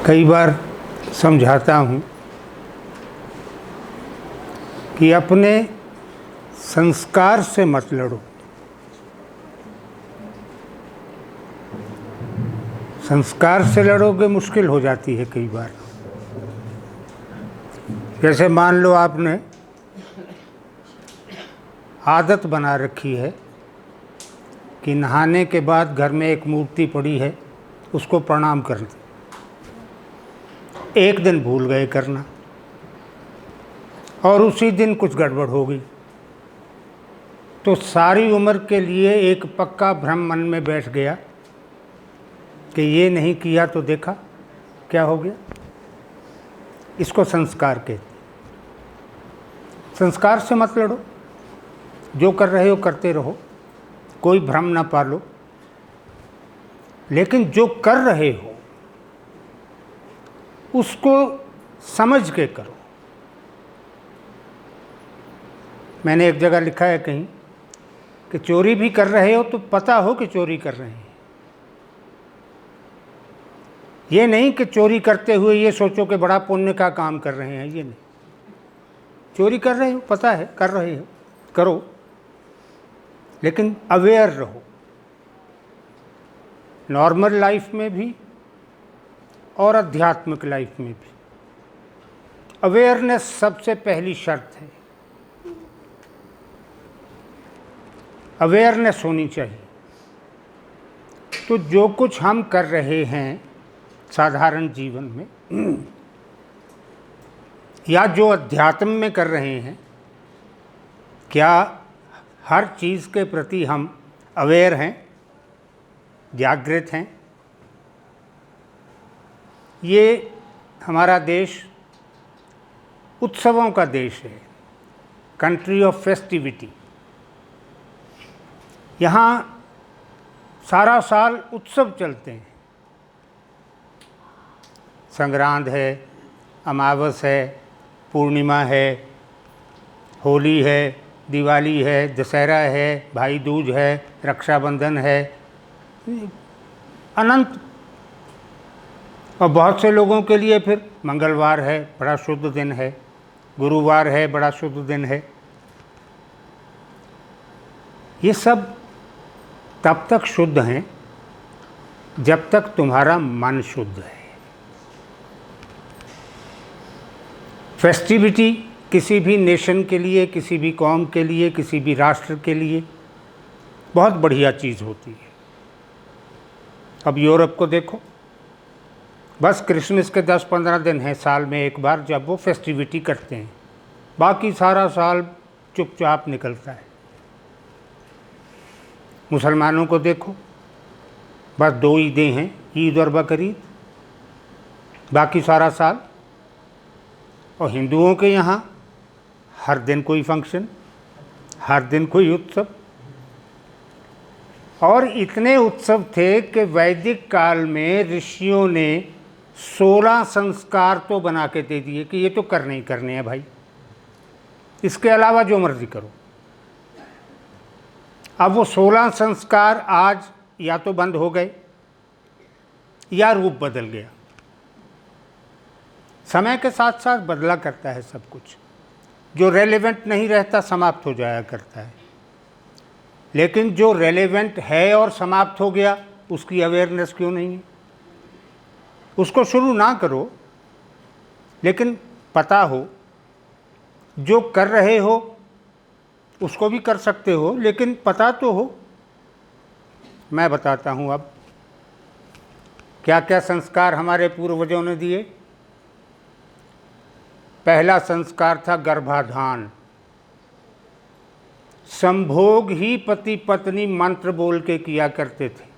कई बार समझाता हूँ कि अपने संस्कार से मत लड़ो। संस्कार से लड़ोगे मुश्किल हो जाती है कई बार। जैसे मान लो आपने आदत बना रखी है कि नहाने के बाद घर में एक मूर्ति पड़ी है, उसको प्रणाम करना। एक दिन भूल गए करना और उसी दिन कुछ गड़बड़ हो गई, तो सारी उम्र के लिए एक पक्का भ्रम मन में बैठ गया कि ये नहीं किया तो देखा क्या हो गया। इसको संस्कार कहते हैं। संस्कार से मत लड़ो, जो कर रहे हो करते रहो, कोई भ्रम ना पालो, लेकिन जो कर रहे हो उसको समझ के करो। मैंने एक जगह लिखा है कहीं कि चोरी भी कर रहे हो तो पता हो कि चोरी कर रहे हैं। ये नहीं कि चोरी करते हुए ये सोचो कि बड़ा पुण्य का काम कर रहे हैं, ये नहीं। चोरी कर रहे हो, पता है कर रहे हो, करो, लेकिन अवेयर रहो। नॉर्मल लाइफ में भी और आध्यात्मिक लाइफ में भी अवेयरनेस सबसे पहली शर्त है। अवेयरनेस होनी चाहिए। तो जो कुछ हम कर रहे हैं साधारण जीवन में या जो अध्यात्म में कर रहे हैं, क्या हर चीज़ के प्रति हम अवेयर हैं, जागृत हैं? ये हमारा देश उत्सवों का देश है, कंट्री ऑफ फेस्टिविटी। यहाँ सारा साल उत्सव चलते हैं। संग्रांद है, अमावस है, पूर्णिमा है, होली है, दिवाली है, दशहरा है, भाई दूज है, रक्षाबंधन है, अनंत। और बहुत से लोगों के लिए फिर मंगलवार है, बड़ा शुद्ध दिन है, गुरुवार है, बड़ा शुद्ध दिन है। ये सब तब तक शुद्ध हैं जब तक तुम्हारा मन शुद्ध है। फेस्टिविटी किसी भी नेशन के लिए, किसी भी कौम के लिए, किसी भी राष्ट्र के लिए बहुत बढ़िया चीज़ होती है। अब यूरोप को देखो, बस क्रिसमस के 10-15 दिन हैं साल में एक बार जब वो फेस्टिविटी करते हैं, बाकी सारा साल चुपचाप निकलता है। मुसलमानों को देखो, बस 2 ईदें हैं, ईद और बकरीद, बाकी सारा साल। और हिंदुओं के यहाँ हर दिन कोई फंक्शन, हर दिन कोई उत्सव। और इतने उत्सव थे कि वैदिक काल में ऋषियों ने 16 संस्कार तो बना के दे दिए कि ये तो करने ही करने हैं भाई, इसके अलावा जो मर्जी करो। अब वो 16 संस्कार आज या तो बंद हो गए या रूप बदल गया। समय के साथ साथ बदला करता है सब कुछ। जो रेलेवेंट नहीं रहता समाप्त हो जाया करता है, लेकिन जो रेलेवेंट है और समाप्त हो गया उसकी अवेयरनेस क्यों नहीं है? उसको शुरू ना करो, लेकिन पता हो जो कर रहे हो उसको भी कर सकते हो, लेकिन पता तो हो। मैं बताता हूँ अब क्या क्या संस्कार हमारे पूर्वजों ने दिए। पहला संस्कार था गर्भाधान। संभोग ही पति पत्नी मंत्र बोल के किया करते थे।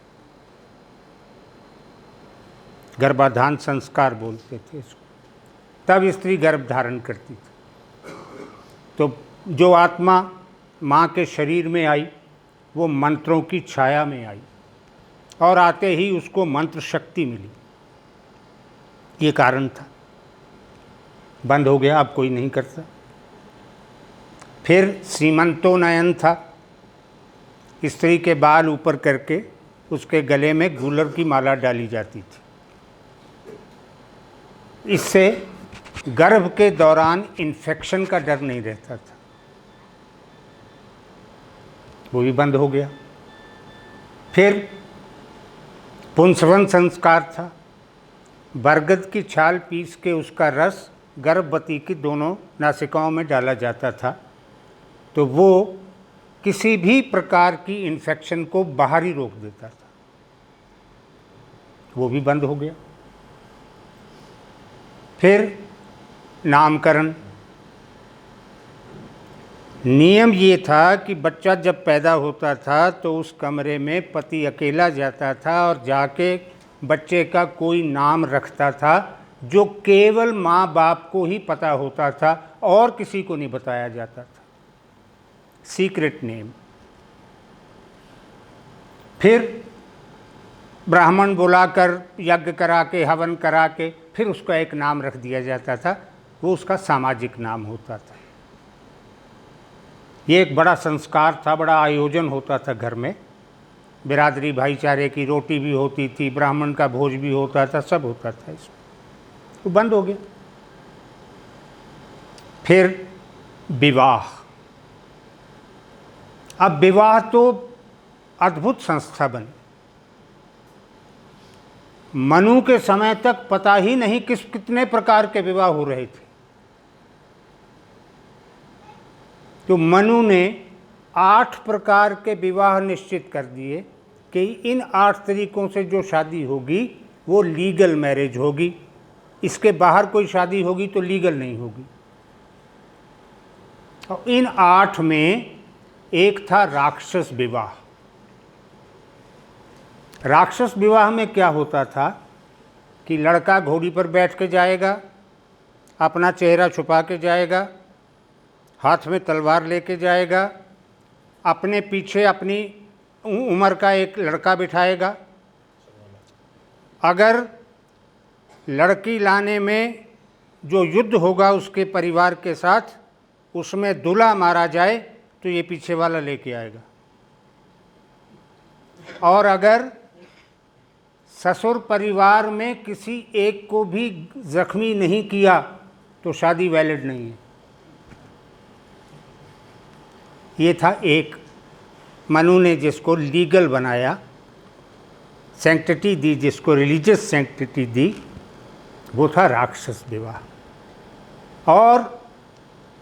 गर्भाधान संस्कार बोलते थे इसको। तब स्त्री गर्भ धारण करती थी, तो जो आत्मा माँ के शरीर में आई वो मंत्रों की छाया में आई और आते ही उसको मंत्र शक्ति मिली। ये कारण था। बंद हो गया, अब कोई नहीं करता। फिर सीमंतोनयन था। स्त्री के बाल ऊपर करके उसके गले में गूलर की माला डाली जाती थी। इससे गर्भ के दौरान इन्फेक्शन का डर नहीं रहता था, वो भी बंद हो गया। फिर पुंसवन संस्कार था, बरगद की छाल पीस के उसका रस गर्भवती की दोनों नासिकाओं में डाला जाता था, तो वो किसी भी प्रकार की इन्फेक्शन को बाहर ही रोक देता था, वो भी बंद हो गया। फिर नामकरण, नियम ये था कि बच्चा जब पैदा होता था तो उस कमरे में पति अकेला जाता था और जाके बच्चे का कोई नाम रखता था, जो केवल माँ बाप को ही पता होता था और किसी को नहीं बताया जाता था, सीक्रेट नेम। फिर ब्राह्मण बुलाकर यज्ञ करा के, हवन करा के फिर उसका एक नाम रख दिया जाता था, वो उसका सामाजिक नाम होता था। ये एक बड़ा संस्कार था, बड़ा आयोजन होता था घर में, बिरादरी भाईचारे की रोटी भी होती थी, ब्राह्मण का भोज भी होता था, सब होता था इसमें। वो बंद हो गया। फिर विवाह, अब विवाह तो अद्भुत संस्था बनी। मनु के समय तक पता ही नहीं कितने प्रकार के विवाह हो रहे थे, तो मनु ने 8 प्रकार के विवाह निश्चित कर दिए कि इन 8 तरीकों से जो शादी होगी वो लीगल मैरिज होगी, इसके बाहर कोई शादी होगी तो लीगल नहीं होगी। और इन 8 में एक था राक्षस विवाह। राक्षस विवाह में क्या होता था कि लड़का घोड़ी पर बैठ के जाएगा, अपना चेहरा छुपा के जाएगा, हाथ में तलवार लेके जाएगा, अपने पीछे अपनी उम्र का एक लड़का बिठाएगा। अगर लड़की लाने में जो युद्ध होगा उसके परिवार के साथ, उसमें दूल्हा मारा जाए तो ये पीछे वाला लेके आएगा, और अगर ससुर परिवार में किसी एक को भी जख्मी नहीं किया तो शादी वैलिड नहीं है। ये था एक, मनु ने जिसको लीगल बनाया, सैंक्टिटी दी, जिसको रिलीजियस सैंक्टिटी दी, वो था राक्षस विवाह। और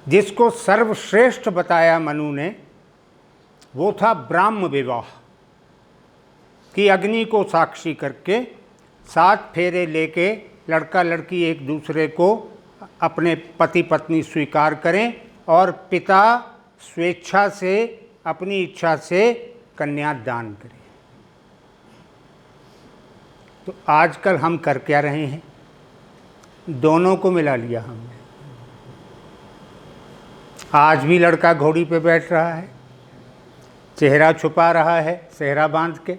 जिसको सर्वश्रेष्ठ बताया मनु ने, वो था ब्राह्म विवाह, कि अग्नि को साक्षी करके 7 फेरे लेके लड़का लड़की एक दूसरे को अपने पति पत्नी स्वीकार करें और पिता स्वेच्छा से अपनी इच्छा से कन्या दान करें। तो आजकल हम कर क्या रहे हैं, दोनों को मिला लिया हमने। आज भी लड़का घोड़ी पे बैठ रहा है, चेहरा छुपा रहा है सेहरा बांध के,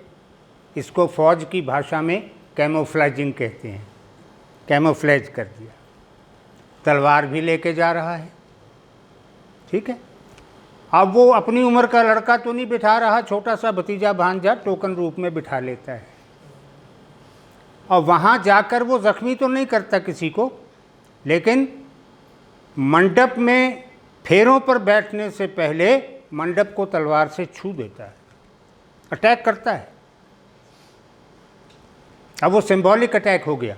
इसको फौज की भाषा में कैमोफ्लेजिंग कहते हैं, कैमोफ्लेज कर दिया। तलवार भी लेके जा रहा है, ठीक है। अब वो अपनी उम्र का लड़का तो नहीं बिठा रहा, छोटा सा भतीजा भांजा टोकन रूप में बिठा लेता है, और वहाँ जाकर वो जख्मी तो नहीं करता किसी को, लेकिन मंडप में फेरों पर बैठने से पहले मंडप को तलवार से छू देता है, अटैक करता है। अब वो सिंबॉलिक अटैक हो गया।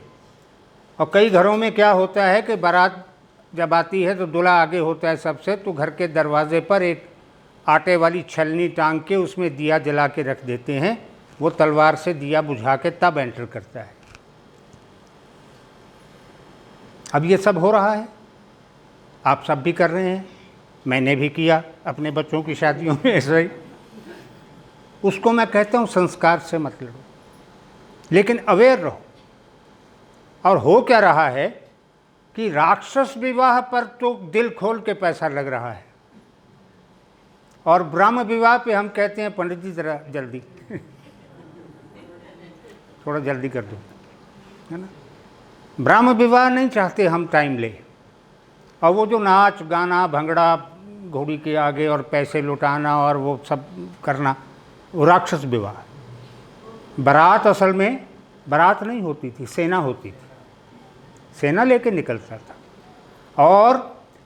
और कई घरों में क्या होता है कि बारात जब आती है तो दूल्हा आगे होता है सबसे, तो घर के दरवाजे पर एक आटे वाली छलनी टांग के उसमें दिया जला के रख देते हैं, वो तलवार से दिया बुझा के तब एंटर करता है। अब ये सब हो रहा है, आप सब भी कर रहे हैं, मैंने भी किया अपने बच्चों की शादियों में ऐसा ही। उसको मैं कहता हूँ संस्कार से मत लड़ो, लेकिन अवेयर रहो। और हो क्या रहा है कि राक्षस विवाह पर तो दिल खोल के पैसा लग रहा है, और ब्राह्म विवाह पे हम कहते हैं पंडित जी ज़रा जल्दी थोड़ा जल्दी कर दो, है ना। ब्राह्म विवाह नहीं चाहते हम टाइम ले, और वो जो नाच गाना भंगड़ा घोड़ी के आगे और पैसे लुटाना और वो सब करना, वो राक्षस विवाह। बारात असल में बारात नहीं होती थी, सेना होती थी। सेना लेके निकलता था। और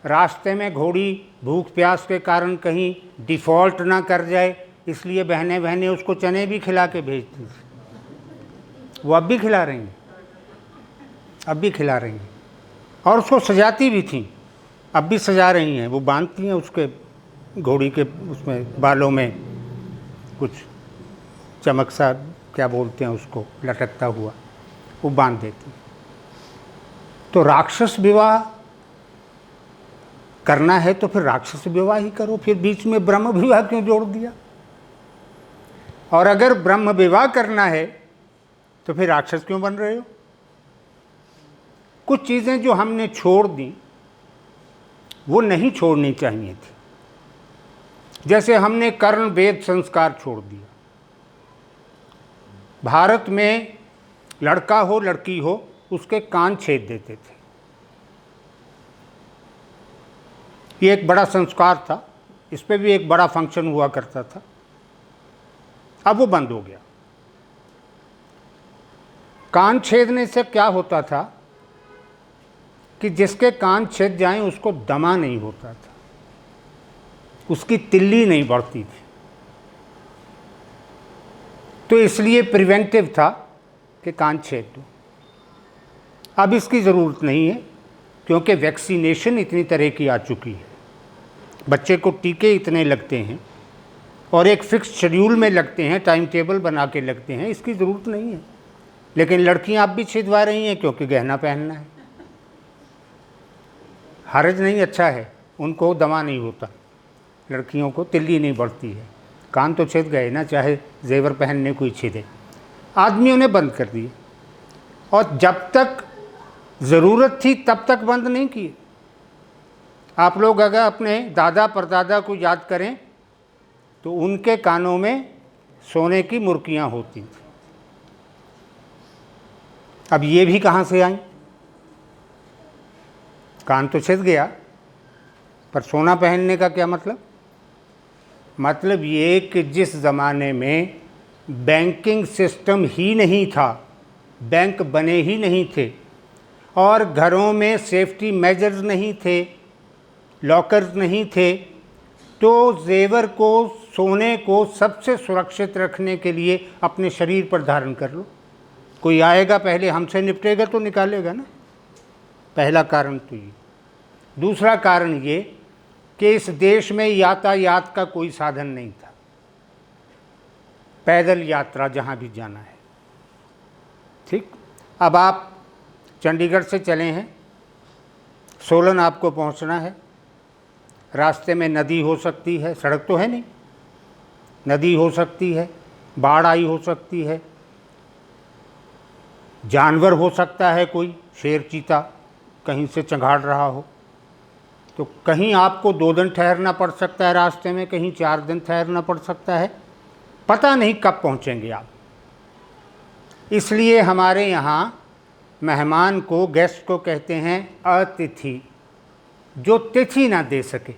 रास्ते में घोड़ी भूख प्यास के कारण कहीं डिफ़ॉल्ट ना कर जाए, इसलिए बहनें बहनें उसको चने भी खिला के भेजती थी। वो अब भी खिला रही हैं, अब भी खिला रही हैं, और उसको सजाती भी थी, अब भी सजा रही हैं। वो बांधती हैं उसके घोड़ी के उसमें बालों में कुछ चमक सा, क्या बोलते हैं उसको, लटकता हुआ, वो बांध देती। तो राक्षस विवाह करना है तो फिर राक्षस विवाह ही करो, फिर बीच में ब्रह्म विवाह क्यों जोड़ दिया? और अगर ब्रह्म विवाह करना है तो फिर राक्षस क्यों बन रहे हो? कुछ चीज़ें जो हमने छोड़ दी वो नहीं छोड़नी चाहिए थी। जैसे हमने कर्ण वेद संस्कार छोड़ दिया। भारत में लड़का हो लड़की हो उसके कान छेद देते थे, ये एक बड़ा संस्कार था, इस पे भी एक बड़ा फंक्शन हुआ करता था। अब वो बंद हो गया। कान छेदने से क्या होता था कि जिसके कान छेद जाएं उसको दमा नहीं होता था, उसकी तिल्ली नहीं बढ़ती थी। तो इसलिए प्रिवेंटिव था कि कान छेद दो। अब इसकी ज़रूरत नहीं है, क्योंकि वैक्सीनेशन इतनी तरह की आ चुकी है, बच्चे को टीके इतने लगते हैं और एक फिक्स शेड्यूल में लगते हैं, टाइम टेबल बना के लगते हैं, इसकी ज़रूरत नहीं है। लेकिन लड़कियां अब भी छिदवा रही हैं क्योंकि गहना पहनना है। हर्ज नहीं, अच्छा है, उनको दमा नहीं होता, लड़कियों को तिल्ली नहीं बढ़ती है। कान तो छिद गए ना, चाहे जेवर पहनने को ही छिदे। आदमियों ने बंद कर दिए, और जब तक ज़रूरत थी तब तक बंद नहीं किए। आप लोग अगर अपने दादा परदादा को याद करें तो उनके कानों में सोने की मुर्कियां होती थी। अब ये भी कहाँ से आई? कान तो छिद गया, पर सोना पहनने का क्या मतलब? मतलब ये कि जिस ज़माने में बैंकिंग सिस्टम ही नहीं था, बैंक बने ही नहीं थे, और घरों में सेफ्टी मेजर्स नहीं थे, लॉकर्स नहीं थे, तो जेवर को, सोने को सबसे सुरक्षित रखने के लिए अपने शरीर पर धारण कर लो। कोई आएगा पहले हमसे निपटेगा तो निकालेगा ना। पहला कारण तो ये। दूसरा कारण ये कि इस देश में यातायात का कोई साधन नहीं था, पैदल यात्रा जहाँ भी जाना है। ठीक, अब आप चंडीगढ़ से चले हैं, सोलन आपको पहुँचना है, रास्ते में नदी हो सकती है, सड़क तो है नहीं, नदी हो सकती है, बाढ़ आई हो सकती है, जानवर हो सकता है, कोई शेर चीता कहीं से चंगाड़ रहा हो, तो कहीं आपको 2 दिन ठहरना पड़ सकता है रास्ते में, कहीं 4 दिन ठहरना पड़ सकता है, पता नहीं कब पहुंचेंगे आप। इसलिए हमारे यहाँ मेहमान को, गेस्ट को कहते हैं अतिथि। जो तिथि ना दे सके,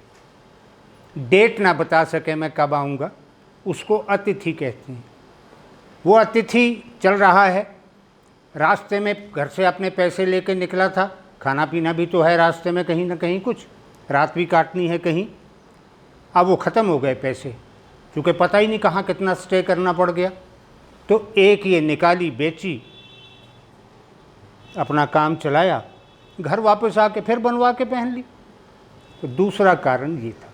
डेट ना बता सके मैं कब आऊँगा, उसको अतिथि कहते हैं। वो अतिथि चल रहा है, रास्ते में घर से अपने पैसे लेके निकला था, खाना पीना भी तो है रास्ते में, कहीं ना कहीं कुछ रात भी काटनी है कहीं। अब वो ख़त्म हो गए पैसे, क्योंकि पता ही नहीं कहाँ कितना स्टे करना पड़ गया। तो एक ये निकाली, बेची, अपना काम चलाया, घर वापस आके फिर बनवा के पहन ली। तो दूसरा कारण ये था।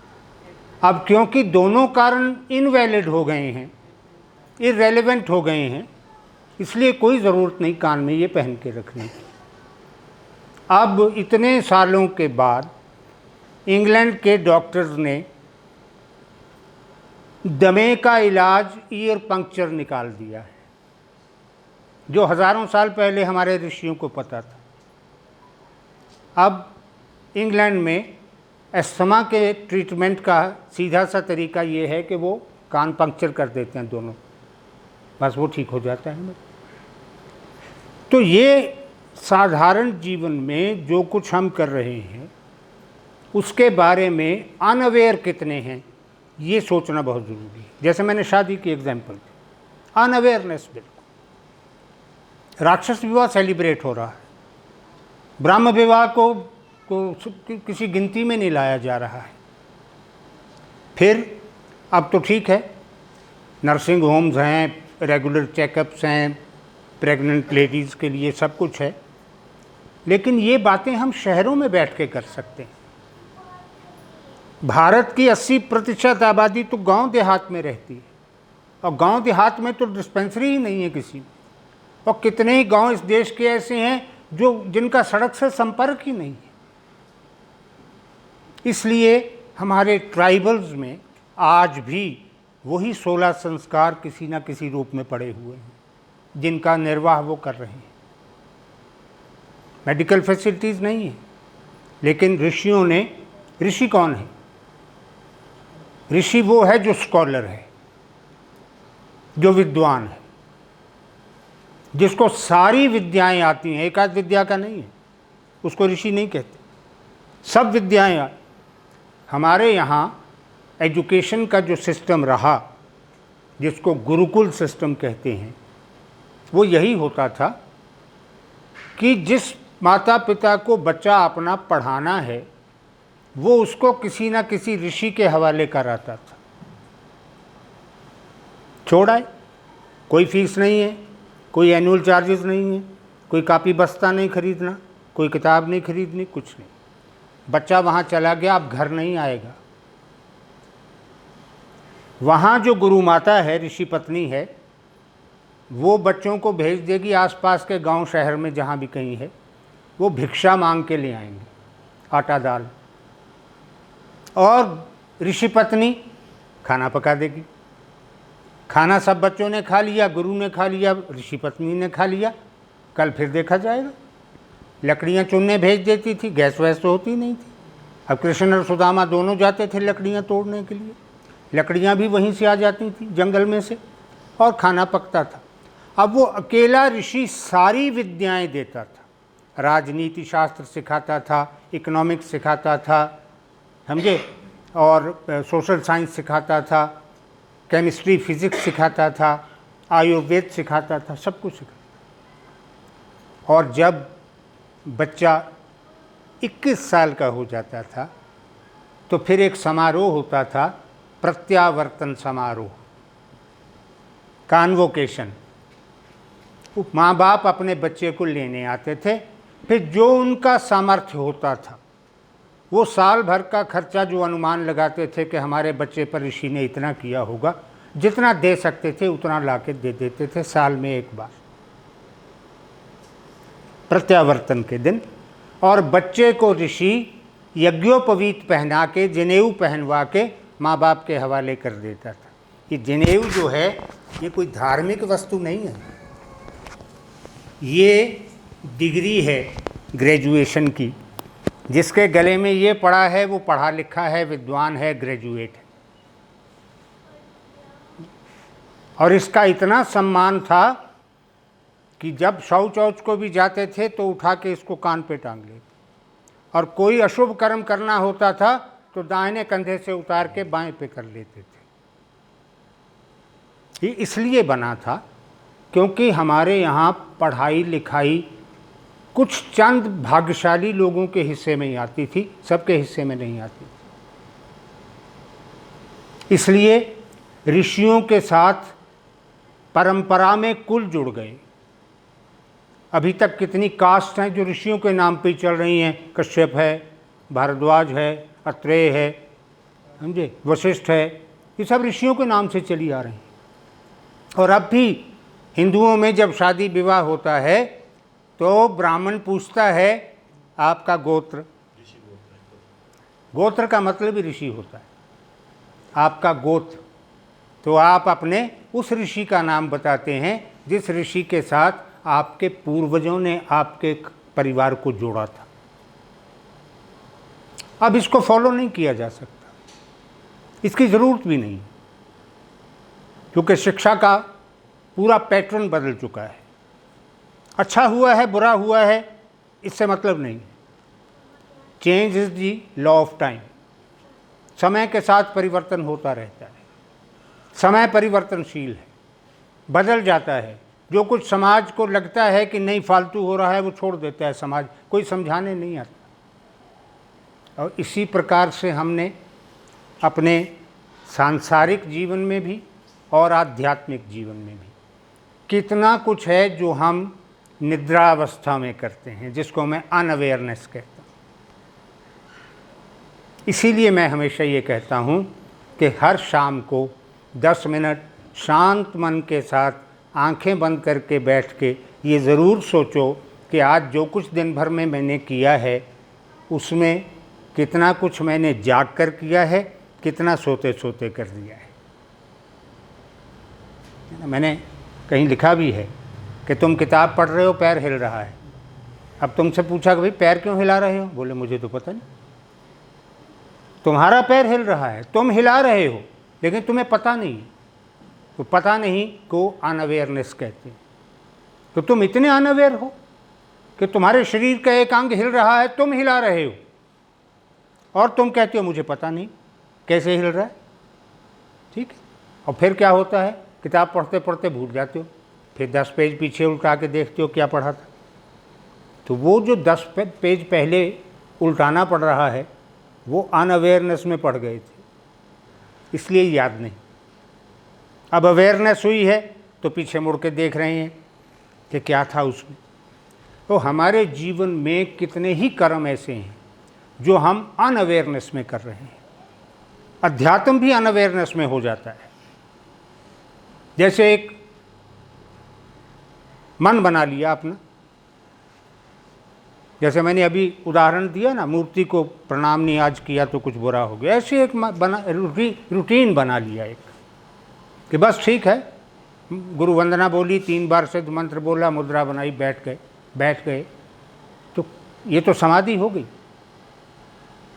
अब क्योंकि दोनों कारण इनवैलिड हो गए हैं, इररेलेवेंट हो गए हैं, इसलिए कोई ज़रूरत नहीं कान में ये पहन के रखने की। अब इतने सालों के बाद इंग्लैंड के डॉक्टर्स ने दमे का इलाज ईयर पंक्चर निकाल दिया है, जो हज़ारों साल पहले हमारे ऋषियों को पता था। अब इंग्लैंड में अस्थमा के ट्रीटमेंट का सीधा सा तरीका ये है कि वो कान पंक्चर कर देते हैं दोनों, बस वो ठीक हो जाता है। तो ये साधारण जीवन में जो कुछ हम कर रहे हैं उसके बारे में अनअवेयर कितने हैं, ये सोचना बहुत ज़रूरी है। जैसे मैंने शादी की एग्जाम्पल दी, अनअवेयरनेस बिल्कुल। राक्षस विवाह सेलिब्रेट हो रहा है, ब्राह्म विवाह को किसी गिनती में नहीं लाया जा रहा है। फिर अब तो ठीक है, नर्सिंग होम्स हैं, रेगुलर चेकअप्स हैं, प्रेग्नेंट लेडीज़ के लिए सब कुछ है, लेकिन ये बातें हम शहरों में बैठ के कर सकते हैं। भारत की 80% आबादी तो गांव देहात में रहती है, और गांव देहात में तो डिस्पेंसरी ही नहीं है किसी में। और कितने ही गांव इस देश के ऐसे हैं जिनका सड़क से संपर्क ही नहीं है। इसलिए हमारे ट्राइबल्स में आज भी वही 16 संस्कार किसी न किसी रूप में पड़े हुए हैं, जिनका निर्वाह वो कर रहे हैं। मेडिकल फैसिलिटीज़ नहीं है, लेकिन ऋषियों ने, ऋषि कौन है? ऋषि वो है जो स्कॉलर है, जो विद्वान है, जिसको सारी विद्याएं आती हैं, एक आध विद्या का नहीं है, उसको ऋषि नहीं कहते, सब विद्याएं। हमारे यहाँ एजुकेशन का जो सिस्टम रहा, जिसको गुरुकुल सिस्टम कहते हैं, वो यही होता था कि जिस माता पिता को बच्चा अपना पढ़ाना है, वो उसको किसी ना किसी ऋषि के हवाले कराता था। छोड़ आए, कोई फीस नहीं है, कोई एनुअल चार्जेस नहीं है, कोई कापी बस्ता नहीं खरीदना, कोई किताब नहीं खरीदनी, कुछ नहीं। बच्चा वहाँ चला गया, अब घर नहीं आएगा। वहाँ जो गुरु माता है, ऋषि पत्नी है, वो बच्चों को भेज देगी आसपास के गांव शहर में, जहाँ भी कहीं है, वो भिक्षा मांग के ले आएंगे, आटा दाल, और ऋषि पत्नी खाना पका देगी। खाना सब बच्चों ने खा लिया, गुरु ने खा लिया, ऋषि पत्नी ने खा लिया, कल फिर देखा जाएगा। लकड़ियाँ चुनने भेज देती थी, गैस वैस तो होती नहीं थी। अब कृष्ण और सुदामा दोनों जाते थे लकड़ियाँ तोड़ने के लिए, लकड़ियाँ भी वहीं से आ जाती थी जंगल में से, और खाना पकता था। अब वो अकेला ऋषि सारी विद्याएं देता था, राजनीति शास्त्र सिखाता था, इकोनॉमिक्स सिखाता था, समझे, और सोशल साइंस सिखाता था, केमिस्ट्री फिजिक्स सिखाता था, आयुर्वेद सिखाता था, सब कुछ सिखाता। और जब बच्चा 21 साल का हो जाता था, तो फिर एक समारोह होता था, प्रत्यावर्तन समारोह, कॉन्वोकेशन। माँ बाप अपने बच्चे को लेने आते थे, फिर जो उनका सामर्थ्य होता था, वो साल भर का खर्चा जो अनुमान लगाते थे कि हमारे बच्चे पर ऋषि ने इतना किया होगा, जितना दे सकते थे उतना लाके दे देते थे साल में एक बार, प्रत्यावर्तन के दिन। और बच्चे को ऋषि यज्ञोपवीत पहना के, जनेऊ पहनवा के माँ बाप के हवाले कर देता था। ये जनेऊ जो है, ये कोई धार्मिक वस्तु नहीं है, ये डिग्री है ग्रेजुएशन की। जिसके गले में ये पड़ा है वो पढ़ा लिखा है, विद्वान है, ग्रेजुएट है। और इसका इतना सम्मान था कि जब शौच औच को भी जाते थे तो उठा के इसको कान पे टांग लेते, और कोई अशुभ कर्म करना होता था तो दाहिने कंधे से उतार के बाएं पे कर लेते थे। ये इसलिए बना था क्योंकि हमारे यहाँ पढ़ाई लिखाई कुछ चंद भाग्यशाली लोगों के हिस्से में ही आती थी, सबके हिस्से में नहीं आती थी। इसलिए ऋषियों के साथ परंपरा में कुल जुड़ गए। अभी तक कितनी कास्ट हैं जो ऋषियों के नाम पे चल रही हैं, कश्यप है, भारद्वाज है, अत्रेय है, समझे, वशिष्ठ है, ये सब ऋषियों के नाम से चली आ रही हैं। और अब भी हिंदुओं में जब शादी विवाह होता है तो ब्राह्मण पूछता है आपका गोत्र, गोत्र का मतलब ही ऋषि होता है, आपका गोत्र, तो आप अपने उस ऋषि का नाम बताते हैं जिस ऋषि के साथ आपके पूर्वजों ने आपके परिवार को जोड़ा था। अब इसको फॉलो नहीं किया जा सकता, इसकी ज़रूरत भी नहीं, क्योंकि शिक्षा का पूरा पैटर्न बदल चुका है। अच्छा हुआ है, बुरा हुआ है, इससे मतलब नहीं। Change is the law of time. समय के साथ परिवर्तन होता रहता है, समय परिवर्तनशील है, बदल जाता है। जो कुछ समाज को लगता है कि नहीं फालतू हो रहा है वो छोड़ देता है समाज, कोई समझाने नहीं आता। और इसी प्रकार से हमने अपने सांसारिक जीवन में भी और आध्यात्मिक जीवन में भी कितना कुछ है जो हम निद्रावस्था में करते हैं, जिसको मैं अनअवेयरनेस कहता हूँ। इसीलिए मैं हमेशा ये कहता हूँ कि हर शाम को 10 मिनट शांत मन के साथ आंखें बंद करके बैठ के ये ज़रूर सोचो कि आज जो कुछ दिन भर में मैंने किया है उसमें कितना कुछ मैंने जाग कर किया है, कितना सोते सोते कर दिया है। मैंने कहीं लिखा भी है कि तुम किताब पढ़ रहे हो, पैर हिल रहा है। अब तुमसे पूछा कि भाई पैर क्यों हिला रहे हो, बोले मुझे तो पता नहीं। तुम्हारा पैर हिल रहा है, तुम हिला रहे हो, लेकिन तुम्हें पता नहीं। तो पता नहीं को अनअवेयरनेस कहते हैं। तो तुम इतने अनअवेयर हो कि तुम्हारे शरीर का एक अंग हिल रहा है, तुम हिला रहे हो, और तुम कहते हो मुझे पता नहीं कैसे हिल रहा है। ठीक है। और फिर क्या होता है, किताब पढ़ते पढ़ते भूल जाते हो, फिर 10 पेज पीछे उल्टा के देखते हो क्या पढ़ा था। तो वो जो 10 पेज पहले उल्टाना पड़ रहा है वो अनअवेयरनेस में पड़ गए थे, इसलिए याद नहीं। अब अवेयरनेस हुई है तो पीछे मुड़ के देख रहे हैं कि क्या था उसमें। तो हमारे जीवन में कितने ही कर्म ऐसे हैं जो हम अनअवेयरनेस में कर रहे हैं। अध्यात्म भी अनअवेयरनेस में हो जाता है। जैसे एक मन बना लिया अपना, जैसे मैंने अभी उदाहरण दिया ना, मूर्ति को प्रणाम नहीं आज किया तो कुछ बुरा हो गया। ऐसे एक रूटीन बना लिया एक कि बस ठीक है, गुरु वंदना बोली, 3 बार सिद्ध मंत्र बोला, मुद्रा बनाई, बैठ गए। तो ये तो समाधि हो गई,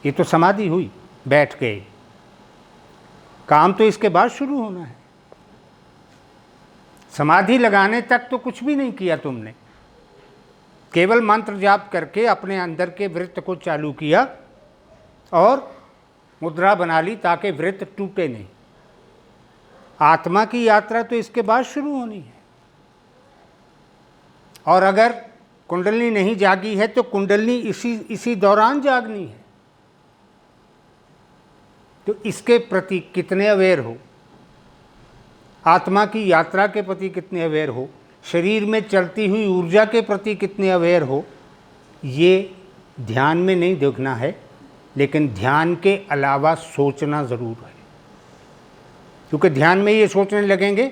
ये तो समाधि हुई, बैठ गए। काम तो इसके बाद शुरू होना है। समाधि लगाने तक तो कुछ भी नहीं किया तुमने, केवल मंत्र जाप करके अपने अंदर के वृत्त को चालू किया और मुद्रा बना ली ताकि वृत्त टूटे नहीं। आत्मा की यात्रा तो इसके बाद शुरू होनी है। और अगर कुंडलनी नहीं जागी है तो कुंडलनी इसी दौरान जागनी है। तो इसके प्रति कितने अवेयर हो, आत्मा की यात्रा के प्रति कितने अवेयर हो, शरीर में चलती हुई ऊर्जा के प्रति कितने अवेयर हो, ये ध्यान में नहीं देखना है, लेकिन ध्यान के अलावा सोचना ज़रूर है। क्योंकि ध्यान में ये सोचने लगेंगे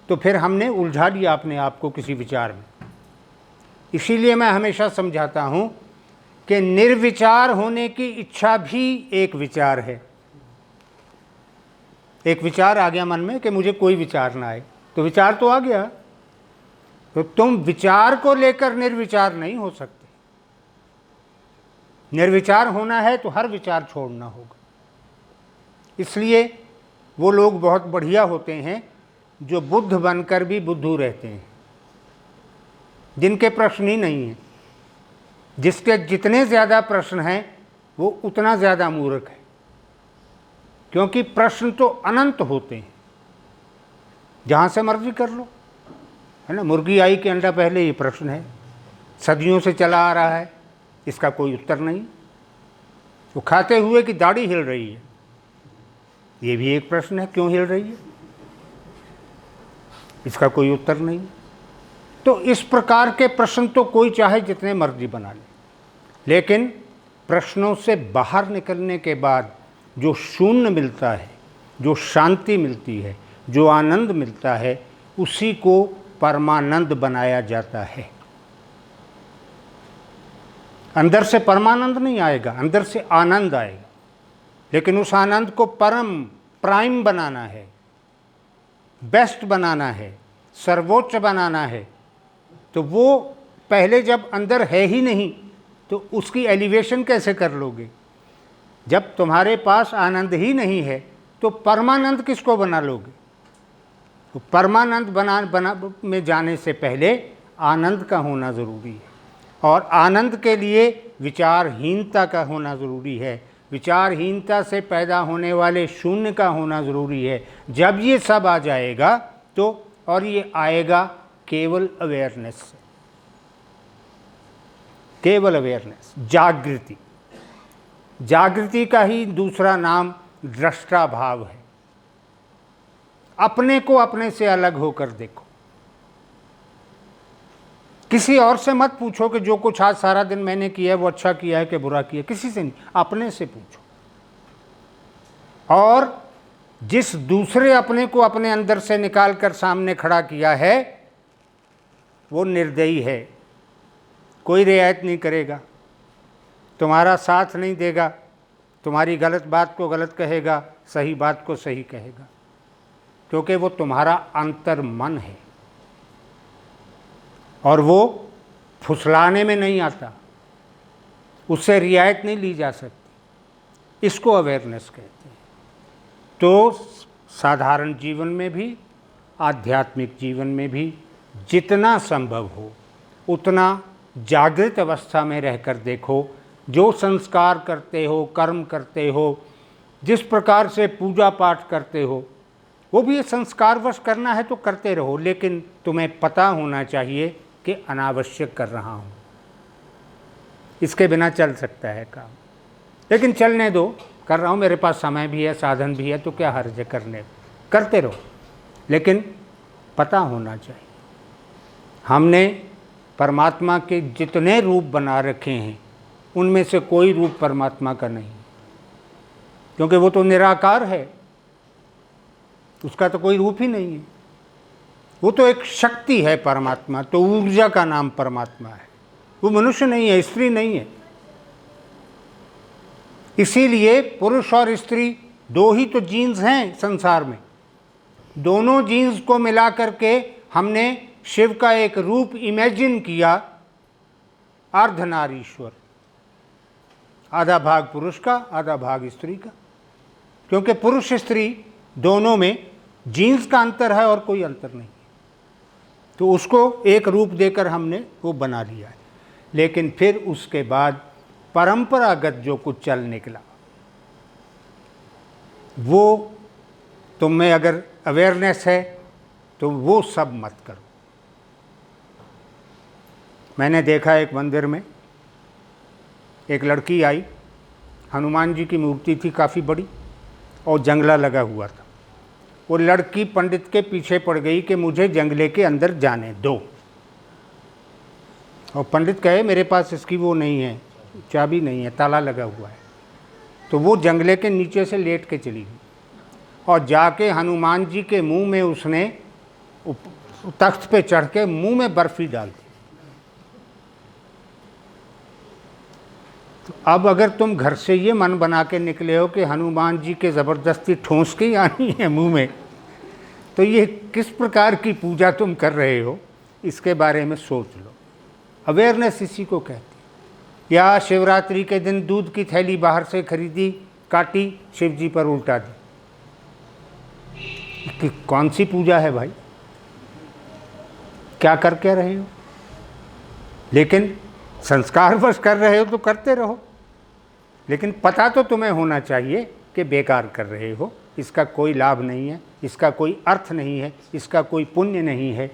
तो फिर हमने उलझा लिया अपने आप को किसी विचार में। इसीलिए मैं हमेशा समझाता हूँ कि निर्विचार होने की इच्छा भी एक विचार है। एक विचार आ गया मन में कि मुझे कोई विचार ना आए, तो विचार तो आ गया, तो तुम विचार को लेकर निर्विचार नहीं हो सकते। निर्विचार होना है तो हर विचार छोड़ना होगा। इसलिए वो लोग बहुत बढ़िया होते हैं जो बुद्ध बनकर भी बुद्धू रहते हैं, जिनके प्रश्न ही नहीं हैं। जिसके जितने ज़्यादा प्रश्न हैं वो उतना ज़्यादा मूर्ख है, क्योंकि प्रश्न तो अनंत होते हैं, जहाँ से मर्जी कर लो, है ना। मुर्गी आई कि अंडा पहले, ये प्रश्न है, सदियों से चला आ रहा है, इसका कोई उत्तर नहीं। वो खाते हुए कि दाढ़ी हिल रही है, ये भी एक प्रश्न है, क्यों हिल रही है, इसका कोई उत्तर नहीं। तो इस प्रकार के प्रश्न तो कोई चाहे जितने मर्जी बना ले, लेकिन प्रश्नों से बाहर निकलने के बाद जो शून्य मिलता है, जो शांति मिलती है, जो आनंद मिलता है, उसी को परमानंद बनाया जाता है। अंदर से परमानंद नहीं आएगा, अंदर से आनंद आएगा, लेकिन उस आनंद को प्राइम बनाना है, बेस्ट बनाना है, सर्वोच्च बनाना है। तो वो पहले जब अंदर है ही नहीं तो उसकी एलिवेशन कैसे कर लोगे। जब तुम्हारे पास आनंद ही नहीं है तो परमानंद किसको बना लोगे। तो परमानंद बना में जाने से पहले आनंद का होना ज़रूरी है, और आनंद के लिए विचारहीनता का होना ज़रूरी है। विचारहीनता से पैदा होने वाले शून्य का होना ज़रूरी है। जब ये सब आ जाएगा तो, और ये आएगा केवल अवेयरनेस से, केवल अवेयरनेस, जागृति। जागृति का ही दूसरा नाम दृष्टा भाव है। अपने को अपने से अलग होकर देखो। किसी और से मत पूछो कि जो कुछ आज सारा दिन मैंने किया है वो अच्छा किया है कि बुरा किया, किसी से नहीं, अपने से पूछो। और जिस दूसरे अपने को अपने अंदर से निकाल कर सामने खड़ा किया है वो निर्दयी है, कोई रियायत नहीं करेगा, तुम्हारा साथ नहीं देगा, तुम्हारी गलत बात को गलत कहेगा, सही बात को सही कहेगा, क्योंकि वो तुम्हारा अंतर मन है और वो फुसलाने में नहीं आता, उससे रियायत नहीं ली जा सकती। इसको अवेयरनेस कहते हैं। तो साधारण जीवन में भी, आध्यात्मिक जीवन में भी जितना संभव हो उतना जागृत अवस्था में रहकर देखो। जो संस्कार करते हो, कर्म करते हो, जिस प्रकार से पूजा पाठ करते हो, वो भी संस्कारवश करना है तो करते रहो, लेकिन तुम्हें पता होना चाहिए कि अनावश्यक कर रहा हूँ, इसके बिना चल सकता है काम, लेकिन चलने दो, कर रहा हूँ, मेरे पास समय भी है, साधन भी है, तो क्या हर्ज है करने, करते रहो, लेकिन पता होना चाहिए। हमने परमात्मा के जितने रूप बना रखे हैं उनमें से कोई रूप परमात्मा का नहीं, क्योंकि वो तो निराकार है, उसका तो कोई रूप ही नहीं है। वो तो एक शक्ति है परमात्मा, तो ऊर्जा का नाम परमात्मा है। वो मनुष्य नहीं है, स्त्री नहीं है। इसीलिए पुरुष और स्त्री दो ही तो जीन्स हैं संसार में। दोनों जीन्स को मिला करके हमने शिव का एक रूप इमेजिन किया, अर्धनारीश्वर, आधा भाग पुरुष का, आधा भाग स्त्री का, क्योंकि पुरुष स्त्री दोनों में जीन्स का अंतर है और कोई अंतर नहीं, तो उसको एक रूप देकर हमने वो बना लिया है। लेकिन फिर उसके बाद परंपरागत जो कुछ चल निकला, वो तुम में अगर अवेयरनेस है तो वो सब मत करो। मैंने देखा एक मंदिर में एक लड़की आई, हनुमान जी की मूर्ति थी काफ़ी बड़ी और जंगला लगा हुआ था। वो लड़की पंडित के पीछे पड़ गई कि मुझे जंगले के अंदर जाने दो, और पंडित कहे मेरे पास इसकी वो नहीं है, चाबी नहीं है, ताला लगा हुआ है। तो वो जंगले के नीचे से लेट के चली गई और जाके हनुमान जी के मुंह में उसने तख्त पे चढ़ के मुंह में बर्फी डाल दी। तो अब अगर तुम घर से ये मन बना के निकले हो कि हनुमान जी के ज़बरदस्ती ठोंस के ही आनी है मुंह में, तो ये किस प्रकार की पूजा तुम कर रहे हो, इसके बारे में सोच लो। अवेयरनेस इसी को कहते हैं। या शिवरात्रि के दिन दूध की थैली बाहर से खरीदी, काटी, शिव जी पर उल्टा दी, कि कौन सी पूजा है भाई, क्या कर क्या रहे हो? लेकिन संस्कारवश कर रहे हो तो करते रहो, लेकिन पता तो तुम्हें होना चाहिए कि बेकार कर रहे हो, इसका कोई लाभ नहीं है, इसका कोई अर्थ नहीं है, इसका कोई पुण्य नहीं है,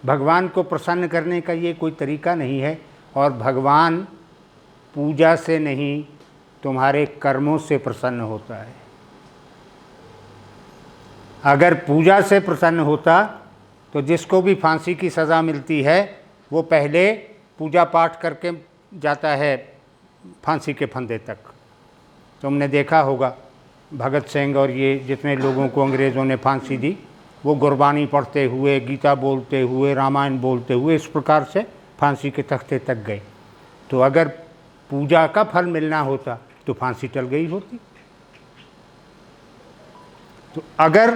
भगवान को प्रसन्न करने का ये कोई तरीका नहीं है। और भगवान पूजा से नहीं, तुम्हारे कर्मों से प्रसन्न होता है। अगर पूजा से प्रसन्न होता तो जिसको भी फांसी की सज़ा मिलती है वो पहले पूजा पाठ करके जाता है फांसी के फंदे तक। तुमने देखा होगा भगत सिंह और ये जितने लोगों को अंग्रेज़ों ने फांसी दी, वो गुरबानी पढ़ते हुए, गीता बोलते हुए, रामायण बोलते हुए इस प्रकार से फांसी के तख्ते तक गए। तो अगर पूजा का फल मिलना होता तो फांसी टल गई होती। तो अगर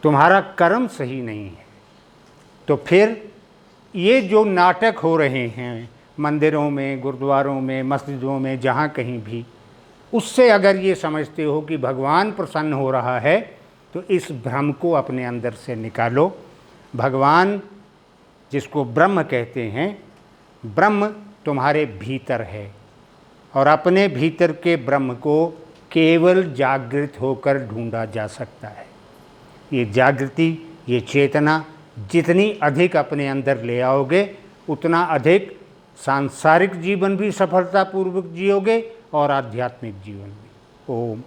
तुम्हारा कर्म सही नहीं है तो फिर ये जो नाटक हो रहे हैं मंदिरों में, गुरुद्वारों में, मस्जिदों में, जहाँ कहीं भी, उससे अगर ये समझते हो कि भगवान प्रसन्न हो रहा है तो इस भ्रम को अपने अंदर से निकालो। भगवान जिसको ब्रह्म कहते हैं, ब्रह्म तुम्हारे भीतर है और अपने भीतर के ब्रह्म को केवल जागृत होकर ढूंढा जा सकता है। ये जागृति, ये चेतना जितनी अधिक अपने अंदर ले आओगे उतना अधिक सांसारिक जीवन भी सफलतापूर्वक जियोगे और आध्यात्मिक जीवन भी। ओम।